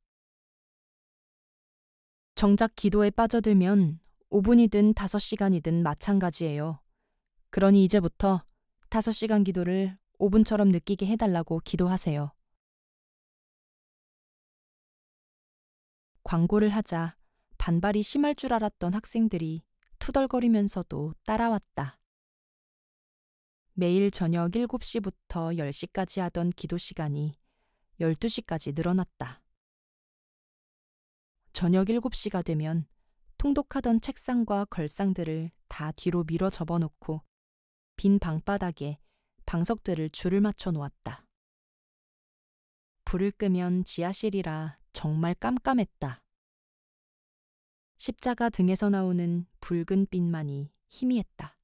정작 기도에 빠져들면 5분이든 5시간이든 마찬가지예요. 그러니 이제부터 5시간 기도를 5분처럼 느끼게 해달라고 기도하세요. 광고를 하자 반발이 심할 줄 알았던 학생들이 투덜거리면서도 따라왔다. 매일 저녁 7시부터 10시까지 하던 기도 시간이 12시까지 늘어났다. 저녁 7시가 되면 통독하던 책상과 걸상들을 다 뒤로 밀어 접어놓고 빈 방바닥에 방석들을 줄을 맞춰 놓았다. 불을 끄면 지하실이라 정말 깜깜했다. 십자가 등에서 나오는 붉은 빛만이 희미했다.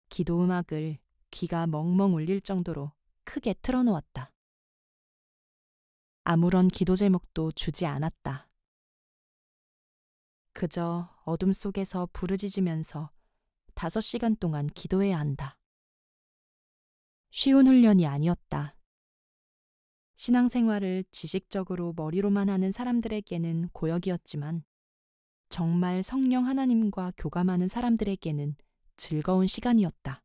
기도 음악을 귀가 멍멍 울릴 정도로 크게 틀어놓았다. 아무런 기도 제목도 주지 않았다. 그저 어둠 속에서 부르짖으면서 5시간 동안 기도해야 한다. 쉬운 훈련이 아니었다. 신앙생활을 지식적으로 머리로만 하는 사람들에게는 고역이었지만 정말 성령 하나님과 교감하는 사람들에게는 즐거운 시간이었다.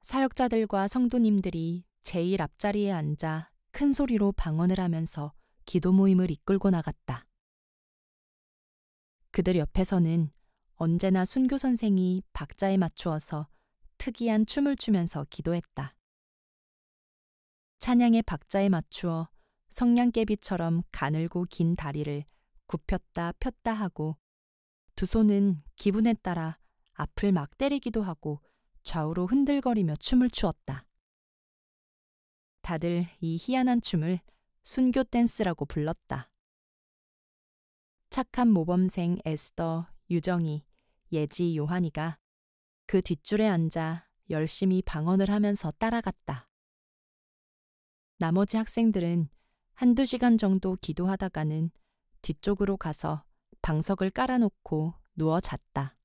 사역자들과 성도님들이 제일 앞자리에 앉아 큰 소리로 방언을 하면서 기도 모임을 이끌고 나갔다. 그들 옆에서는 언제나 순교 선생이 박자에 맞추어서 특이한 춤을 추면서 기도했다. 찬양의 박자에 맞추어 성냥개비처럼 가늘고 긴 다리를 굽혔다 폈다 하고 두 손은 기분에 따라 앞을 막 때리기도 하고 좌우로 흔들거리며 춤을 추었다. 다들 이 희한한 춤을 순교 댄스라고 불렀다. 착한 모범생 에스더, 유정이, 예지, 요한이가 그 뒷줄에 앉아 열심히 방언을 하면서 따라갔다. 나머지 학생들은 한두 시간 정도 기도하다가는 뒤쪽으로 가서 방석을 깔아놓고 누워 잤다.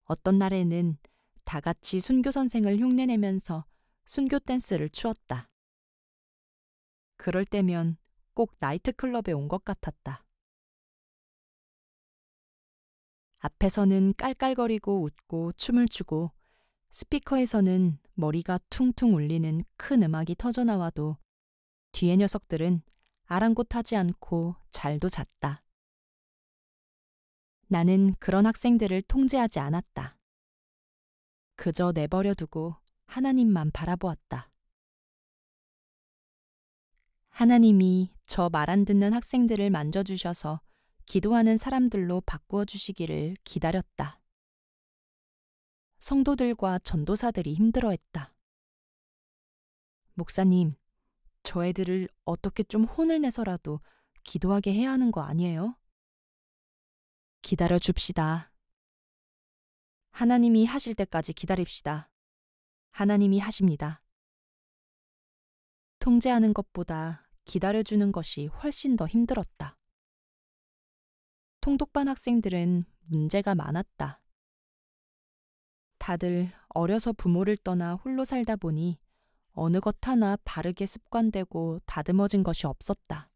어떤 날에는 다 같이 순교 선생을 흉내내면서 순교 댄스를 추었다. 그럴 때면 꼭 나이트클럽에 온 것 같았다. 앞에서는 깔깔거리고 웃고 춤을 추고 스피커에서는 머리가 퉁퉁 울리는 큰 음악이 터져나와도 뒤의 녀석들은 아랑곳하지 않고 잘도 잤다. 나는 그런 학생들을 통제하지 않았다. 그저 내버려 두고 하나님만 바라보았다. 하나님이 저 말 안 듣는 학생들을 만져주셔서 기도하는 사람들로 바꾸어 주시기를 기다렸다. 성도들과 전도사들이 힘들어했다. 목사님, 저 애들을 어떻게 좀 혼을 내서라도 기도하게 해야 하는 거 아니에요? 기다려 줍시다. 하나님이 하실 때까지 기다립시다. 하나님이 하십니다. 통제하는 것보다 기다려주는 것이 훨씬 더 힘들었다. 통독반 학생들은 문제가 많았다. 다들 어려서 부모를 떠나 홀로 살다 보니 어느 것 하나 바르게 습관되고 다듬어진 것이 없었다.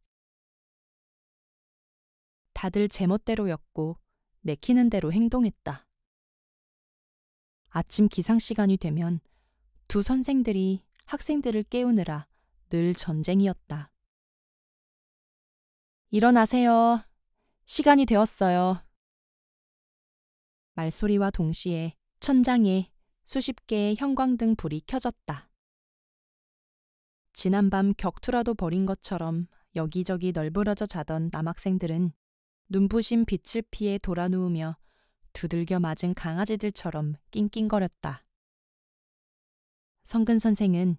다들 제멋대로였고 내키는 대로 행동했다. 아침 기상 시간이 되면 두 선생들이 학생들을 깨우느라 늘 전쟁이었다. 일어나세요. 시간이 되었어요. 말소리와 동시에 천장에 수십 개의 형광등 불이 켜졌다. 지난밤 격투라도 벌인 것처럼 여기저기 널브러져 자던 남학생들은 눈부신 빛을 피해 돌아 누우며 두들겨 맞은 강아지들처럼 낑낑거렸다. 성근 선생은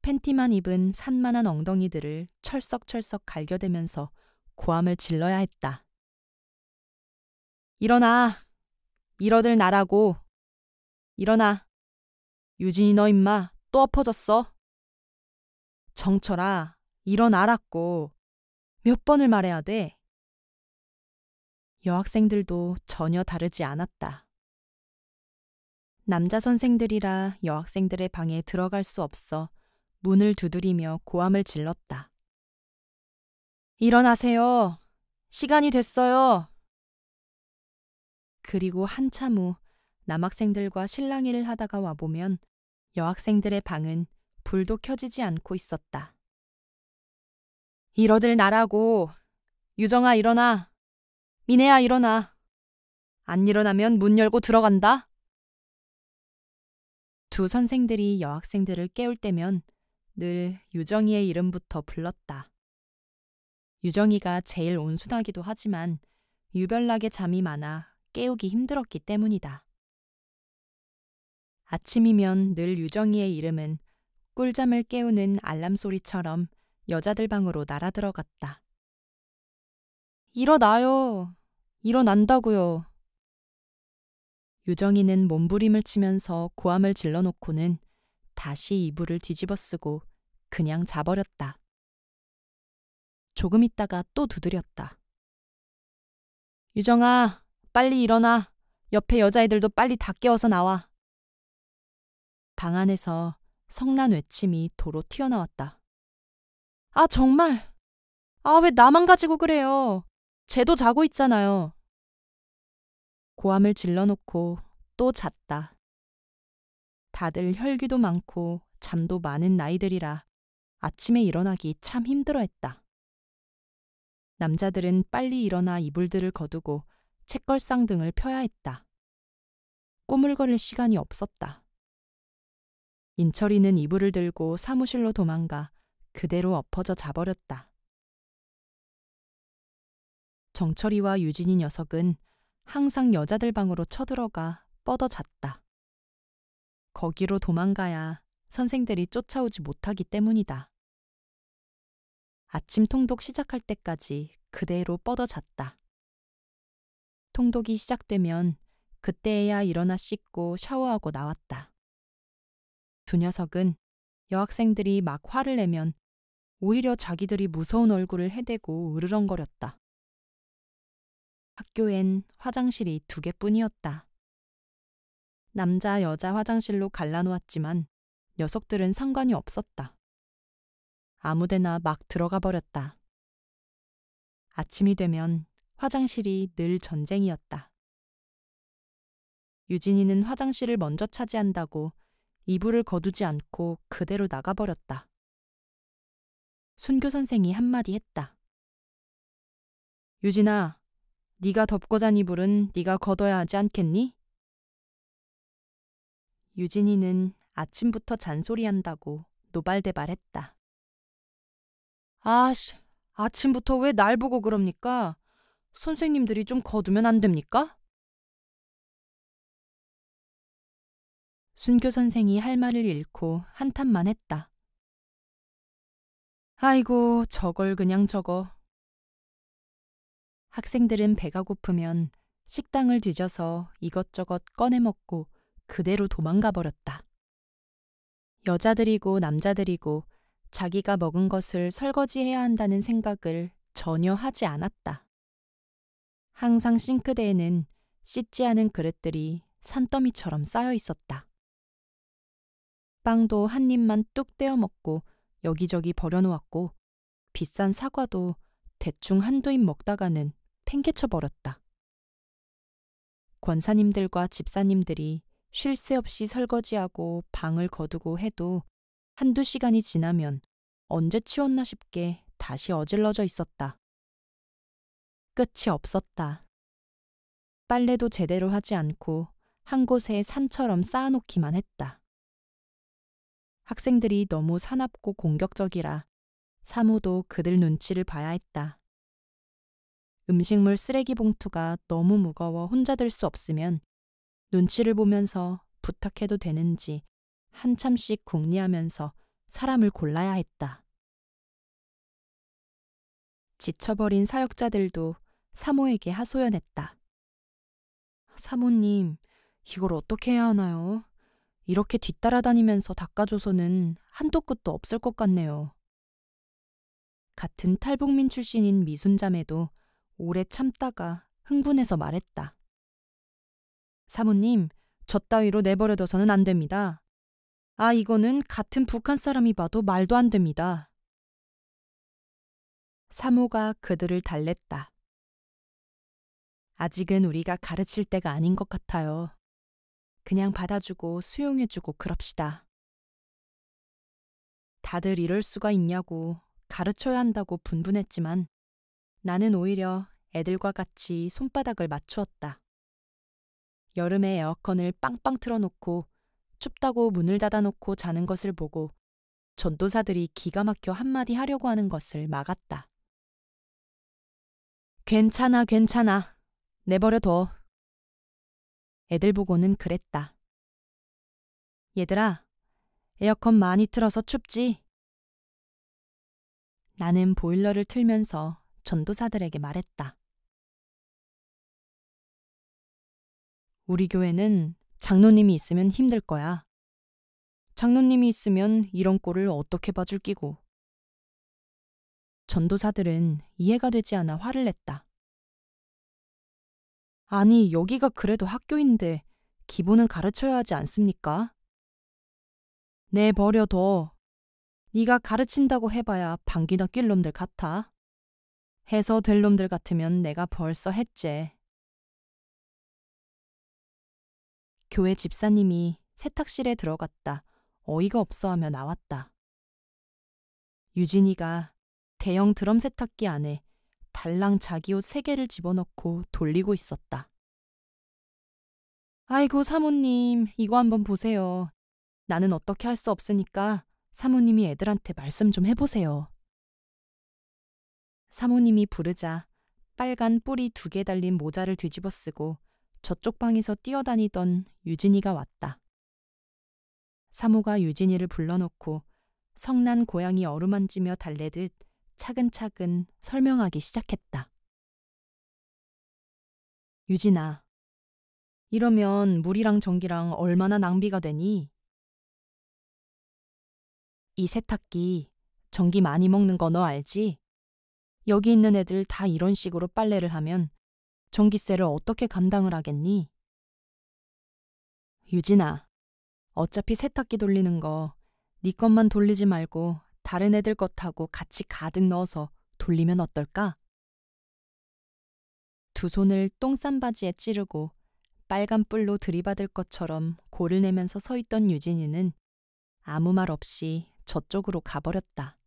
팬티만 입은 산만한 엉덩이들을 철썩철썩 갈겨대면서 고함을 질러야 했다. 일어나! 이러들 나라고! 일어나! 유진이 너 임마 또 엎어졌어? 정철아, 일어나라고! 몇 번을 말해야 돼? 여학생들도 전혀 다르지 않았다. 남자 선생들이라 여학생들의 방에 들어갈 수 없어 문을 두드리며 고함을 질렀다. 일어나세요. 시간이 됐어요. 그리고 한참 후 남학생들과 실랑이를 하다가 와보면 여학생들의 방은 불도 켜지지 않고 있었다. 이러들 나라고. 유정아 일어나. 미네야 일어나. 안 일어나면 문 열고 들어간다. 두 선생들이 여학생들을 깨울 때면 늘 유정이의 이름부터 불렀다. 유정이가 제일 온순하기도 하지만 유별나게 잠이 많아 깨우기 힘들었기 때문이다. 아침이면 늘 유정이의 이름은 꿀잠을 깨우는 알람 소리처럼 여자들 방으로 날아들어갔다. 일어나요. 일어난다고요. 유정이는 몸부림을 치면서 고함을 질러놓고는 다시 이불을 뒤집어쓰고 그냥 자버렸다. 조금 있다가 또 두드렸다. 유정아, 빨리 일어나. 옆에 여자애들도 빨리 다 깨워서 나와. 방 안에서 성난 외침이 도로 튀어나왔다. 아, 정말. 아, 왜 나만 가지고 그래요. 쟤도 자고 있잖아요. 고함을 질러놓고 또 잤다. 다들 혈기도 많고 잠도 많은 나이들이라 아침에 일어나기 참 힘들어했다. 남자들은 빨리 일어나 이불들을 거두고 책걸상 등을 펴야 했다. 꾸물거릴 시간이 없었다. 인철이는 이불을 들고 사무실로 도망가 그대로 엎어져 자버렸다. 정철이와 유진이 녀석은 항상 여자들 방으로 쳐들어가 뻗어 잤다. 거기로 도망가야 선생들이 쫓아오지 못하기 때문이다. 아침 통독 시작할 때까지 그대로 뻗어 잤다. 통독이 시작되면 그때에야 일어나 씻고 샤워하고 나왔다. 두 녀석은 여학생들이 막 화를 내면 오히려 자기들이 무서운 얼굴을 해대고 으르렁거렸다. 학교엔 화장실이 2개뿐이었다. 남자, 여자 화장실로 갈라놓았지만 녀석들은 상관이 없었다. 아무데나 막 들어가 버렸다. 아침이 되면 화장실이 늘 전쟁이었다. 유진이는 화장실을 먼저 차지한다고 이불을 거두지 않고 그대로 나가버렸다. 순교 선생이 한마디 했다. 유진아, 네가 덮고 잔 이불은 네가 걷어야 하지 않겠니? 유진이는 아침부터 잔소리한다고 노발대발했다. 아씨, 아침부터 왜 날 보고 그럽니까? 선생님들이 좀 거두면 안 됩니까? 순교 선생이 할 말을 잃고 한탄만 했다. 아이고, 저걸 그냥 저거. 학생들은 배가 고프면 식당을 뒤져서 이것저것 꺼내 먹고 그대로 도망가 버렸다. 여자들이고 남자들이고 자기가 먹은 것을 설거지해야 한다는 생각을 전혀 하지 않았다. 항상 싱크대에는 씻지 않은 그릇들이 산더미처럼 쌓여 있었다. 빵도 한 입만 뚝 떼어 먹고 여기저기 버려놓았고 비싼 사과도 대충 한두 입 먹다가는 팽개쳐 버렸다. 권사님들과 집사님들이 쉴 새 없이 설거지하고 방을 거두고 해도 한두 시간이 지나면 언제 치웠나 싶게 다시 어질러져 있었다. 끝이 없었다. 빨래도 제대로 하지 않고 한 곳에 산처럼 쌓아놓기만 했다. 학생들이 너무 사납고 공격적이라 사무도 그들 눈치를 봐야 했다. 음식물 쓰레기 봉투가 너무 무거워 혼자 들 수 없으면 눈치를 보면서 부탁해도 되는지 한참씩 궁리하면서 사람을 골라야 했다. 지쳐버린 사역자들도 사모에게 하소연했다. 사모님, 이걸 어떻게 해야 하나요? 이렇게 뒤따라다니면서 닦아줘서는 한도 끝도 없을 것 같네요. 같은 탈북민 출신인 미순자매도 오래 참다가 흥분해서 말했다. 사모님, 저 따위로 내버려둬서는 안 됩니다. 아, 이거는 같은 북한 사람이 봐도 말도 안 됩니다. 사모가 그들을 달랬다. 아직은 우리가 가르칠 때가 아닌 것 같아요. 그냥 받아주고 수용해주고 그럽시다. 다들 이럴 수가 있냐고 가르쳐야 한다고 분분했지만 나는 오히려 애들과 같이 손바닥을 맞추었다. 여름에 에어컨을 빵빵 틀어놓고 춥다고 문을 닫아놓고 자는 것을 보고 전도사들이 기가 막혀 한마디 하려고 하는 것을 막았다. 괜찮아, 괜찮아. 내버려둬. 애들 보고는 그랬다. 얘들아, 에어컨 많이 틀어서 춥지? 나는 보일러를 틀면서 전도사들에게 말했다. 우리 교회는 장로님이 있으면 힘들 거야. 장로님이 있으면 이런 꼴을 어떻게 봐줄 끼고. 전도사들은 이해가 되지 않아 화를 냈다. 아니, 여기가 그래도 학교인데 기본은 가르쳐야 하지 않습니까? 내버려둬. 네가 가르친다고 해봐야 방귀나 낄 놈들 같아. 해서 될 놈들 같으면 내가 벌써 했제. 교회 집사님이 세탁실에 들어갔다 어이가 없어 하며 나왔다. 유진이가 대형 드럼 세탁기 안에 달랑 자기 옷 3개를 집어넣고 돌리고 있었다. 아이고 사모님, 이거 한번 보세요. 나는 어떻게 할 수 없으니까 사모님이 애들한테 말씀 좀 해보세요. 사모님이 부르자 빨간 뿔이 2개 달린 모자를 뒤집어 쓰고 저쪽 방에서 뛰어다니던 유진이가 왔다. 사모가 유진이를 불러놓고 성난 고양이 어루만지며 달래듯 차근차근 설명하기 시작했다. 유진아, 이러면 물이랑 전기랑 얼마나 낭비가 되니? 이 세탁기 전기 많이 먹는 거 너 알지? 여기 있는 애들 다 이런 식으로 빨래를 하면 전기세를 어떻게 감당을 하겠니? 유진아, 어차피 세탁기 돌리는 거 네 것만 돌리지 말고 다른 애들 것하고 같이 가득 넣어서 돌리면 어떨까? 2 손을 똥싼 바지에 찌르고 빨간 뿔로 들이받을 것처럼 고를 내면서 서 있던 유진이는 아무 말 없이 저쪽으로 가버렸다.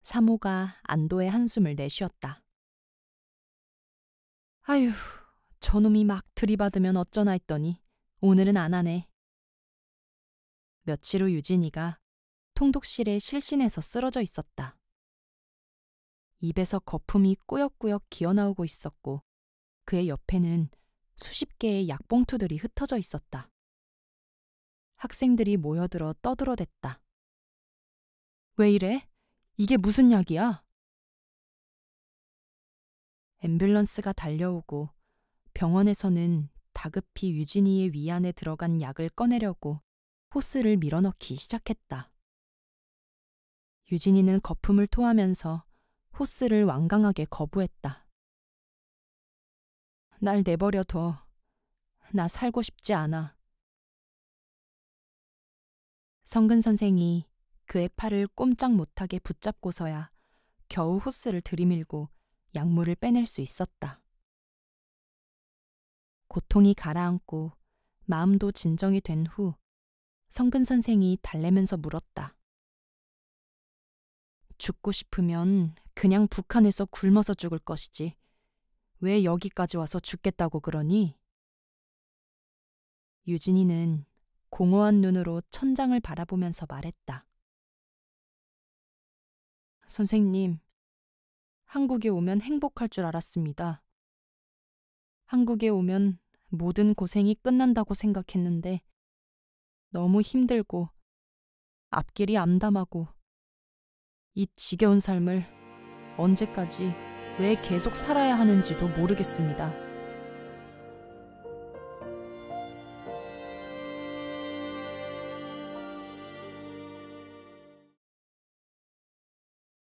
사모가 안도의 한숨을 내쉬었다. 아휴, 저놈이 막 들이받으면 어쩌나 했더니 오늘은 안 하네. 며칠 후 유진이가 통독실에 실신해서 쓰러져 있었다. 입에서 거품이 꾸역꾸역 기어나오고 있었고 그의 옆에는 수십 개의 약봉투들이 흩어져 있었다. 학생들이 모여들어 떠들어댔다. 왜 이래? 이게 무슨 약이야? 앰뷸런스가 달려오고 병원에서는 다급히 유진이의 위 안에 들어간 약을 꺼내려고 호스를 밀어넣기 시작했다. 유진이는 거품을 토하면서 호스를 완강하게 거부했다. 날 내버려둬. 나 살고 싶지 않아. 성근 선생이 그의 팔을 꼼짝 못하게 붙잡고서야 겨우 호스를 들이밀고 약물을 빼낼 수 있었다. 고통이 가라앉고 마음도 진정이 된 후 성근 선생이 달래면서 물었다. 죽고 싶으면 그냥 북한에서 굶어서 죽을 것이지. 왜 여기까지 와서 죽겠다고 그러니? 유진이는 공허한 눈으로 천장을 바라보면서 말했다. 선생님, 한국에 오면 행복할 줄 알았습니다. 한국에 오면 모든 고생이 끝난다고 생각했는데 너무 힘들고 앞길이 암담하고 이 지겨운 삶을 언제까지 왜 계속 살아야 하는지도 모르겠습니다.